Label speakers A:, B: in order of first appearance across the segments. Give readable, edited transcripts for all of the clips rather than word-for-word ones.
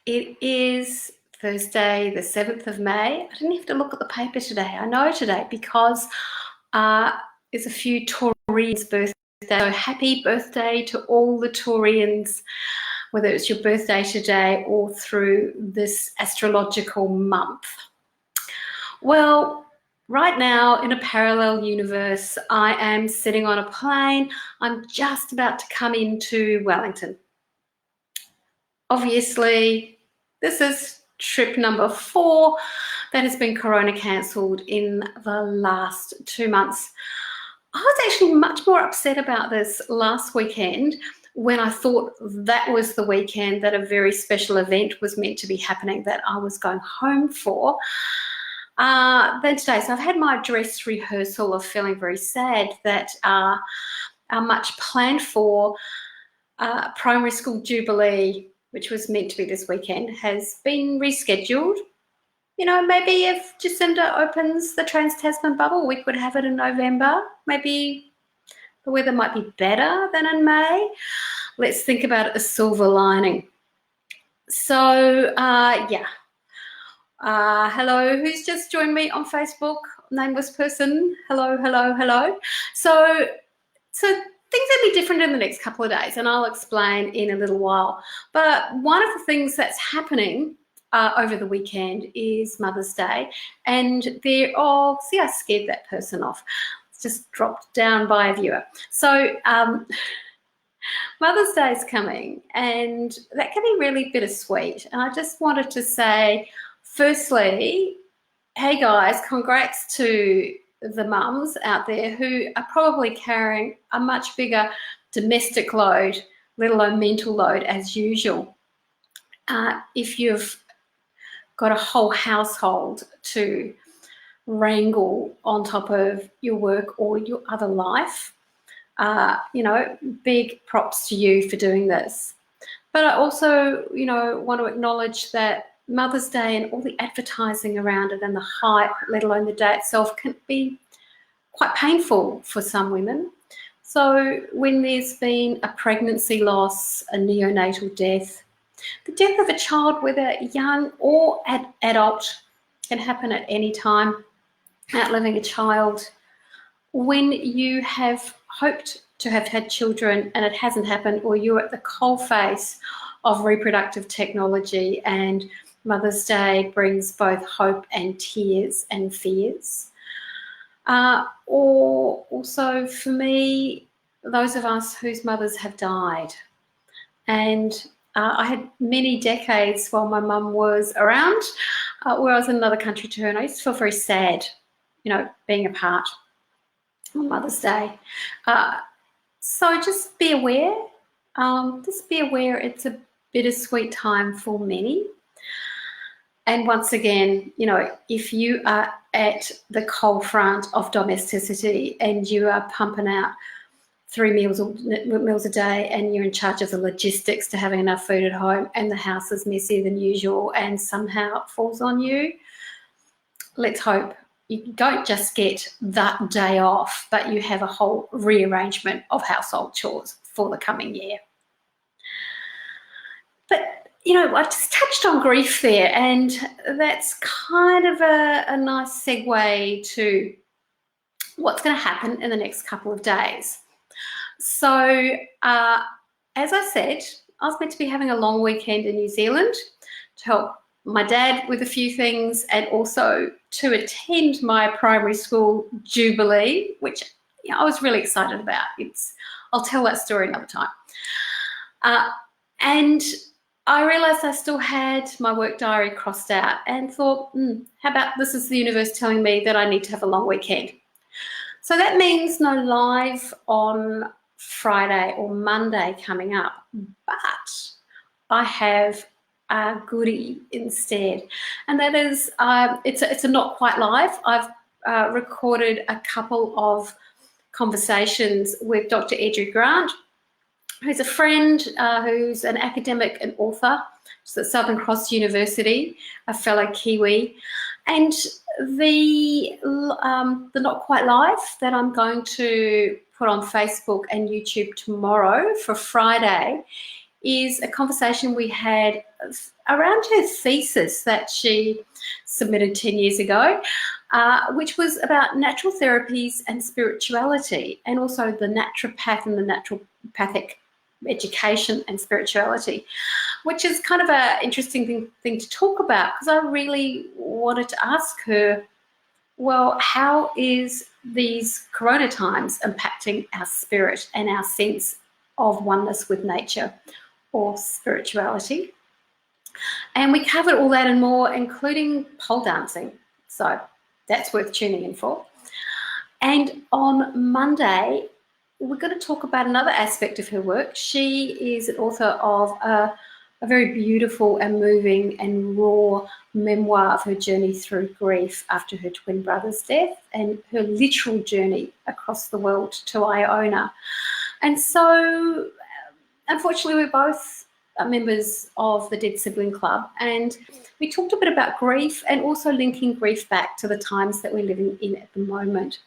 A: It is Thursday, the 7th of May. I didn't have to look at the paper today. I know today because it's a few Taurians' birthdays. So happy birthday to all the Taurians, whether it's your birthday today or through this astrological month. Well, right now in a parallel universe, I am sitting on a plane. I'm just about to come into Wellington. Obviously, this is trip number 4 that has been corona cancelled in the last 2 months. I was actually much more upset about this last weekend when I thought that was the weekend that a very special event was meant to be happening that I was going home for. Then today, so I've had my dress rehearsal of feeling very sad that our much planned for primary school jubilee, which was meant to be this weekend, has been rescheduled. You know, maybe if Jacinda opens the Trans-Tasman bubble, we could have it in November. Maybe the weather might be better than in May. Let's think about a silver lining. So, hello, who's just joined me on Facebook? Nameless person. Hello, hello, hello. So things will be different in the next couple of days, and I'll explain in a little while. But one of the things that's happening over the weekend is Mother's Day, and see, I scared that person off. It's just dropped down by a viewer. So Mother's Day is coming, and that can be really bittersweet. And I just wanted to say, firstly, hey guys, congrats to the mums out there who are probably carrying a much bigger domestic load, let alone mental load, as usual. If you've got a whole household to wrangle on top of your work or your other life, big props to you for doing this. But I also, want to acknowledge that Mother's Day and all the advertising around it and the hype, let alone the day itself, can be quite painful for some women. So when there's been a pregnancy loss, a neonatal death, the death of a child, whether young or adult, can happen at any time, outliving a child. When you have hoped to have had children and it hasn't happened, or you're at the coalface of reproductive technology and Mother's Day brings both hope and tears and fears. Or also for me, those of us whose mothers have died. And I had many decades while my mum was around where I was in another country to her, and I used to feel very sad, being apart on Mother's Day. So just be aware. It's a bittersweet time for many. And once again, if you are at the coal front of domesticity and you are pumping out 3 meals a day and you're in charge of the logistics to having enough food at home and the house is messier than usual and somehow it falls on you, let's hope you don't just get that day off, but you have a whole rearrangement of household chores for the coming year. But I just touched on grief there, and that's kind of a nice segue to what's going to happen in the next couple of days. So, as I said, I was meant to be having a long weekend in New Zealand to help my dad with a few things and also to attend my primary school jubilee, which I was really excited about. I'll tell that story another time. And I realised I still had my work diary crossed out and thought, how about this is the universe telling me that I need to have a long weekend. So that means no live on Friday or Monday coming up, but I have a goodie instead. And that is, it's a not quite live. I've recorded a couple of conversations with Dr. Edry Grant, who's a friend, who's an academic and author. She's at Southern Cross University, a fellow Kiwi. And the Not Quite Live that I'm going to put on Facebook and YouTube tomorrow for Friday is a conversation we had around her thesis that she submitted 10 years ago, which was about natural therapies and spirituality, and also the naturopath and the naturopathic education and spirituality, which is kind of an interesting thing to talk about, because I really wanted to ask her, well, how is these corona times impacting our spirit and our sense of oneness with nature or spirituality? And we covered all that and more, including pole dancing. So that's worth tuning in for. And on Monday, we're going to talk about another aspect of her work. She is an author of a very beautiful and moving and raw memoir of her journey through grief after her twin brother's death and her literal journey across the world to Iona. And so, unfortunately, we're both members of the Dead Sibling Club, and we talked a bit about grief and also linking grief back to the times that we're living in at the moment.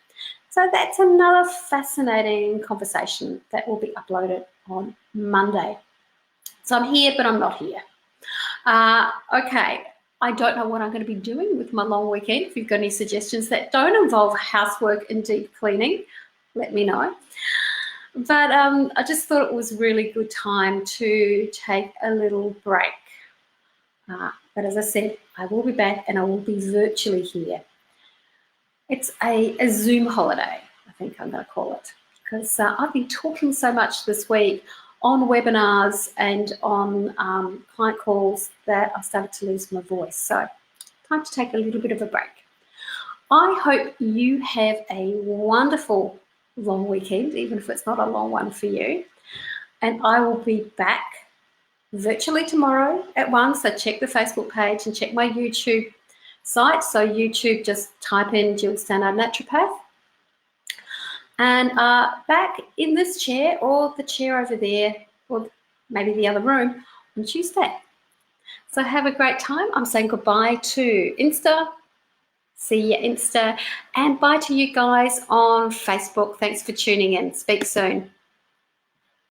A: So that's another fascinating conversation that will be uploaded on Monday. So I'm here, but I'm not here. Okay, I don't know what I'm going to be doing with my long weekend. If you've got any suggestions that don't involve housework and deep cleaning, let me know. But I just thought it was a really good time to take a little break. But as I said, I will be back and I will be virtually here. It's a Zoom holiday, I think I'm going to call it, because I've been talking so much this week on webinars and on client calls that I started to lose my voice. So time to take a little bit of a break. I hope you have a wonderful long weekend, even if it's not a long one for you. And I will be back virtually tomorrow at 1. So check the Facebook page and check my YouTube site. So YouTube, just type in Jill Stannard Naturopath. And back in this chair or the chair over there or maybe the other room on Tuesday. So have a great time. I'm saying goodbye to Insta. See you Insta. And bye to you guys on Facebook. Thanks for tuning in. Speak soon.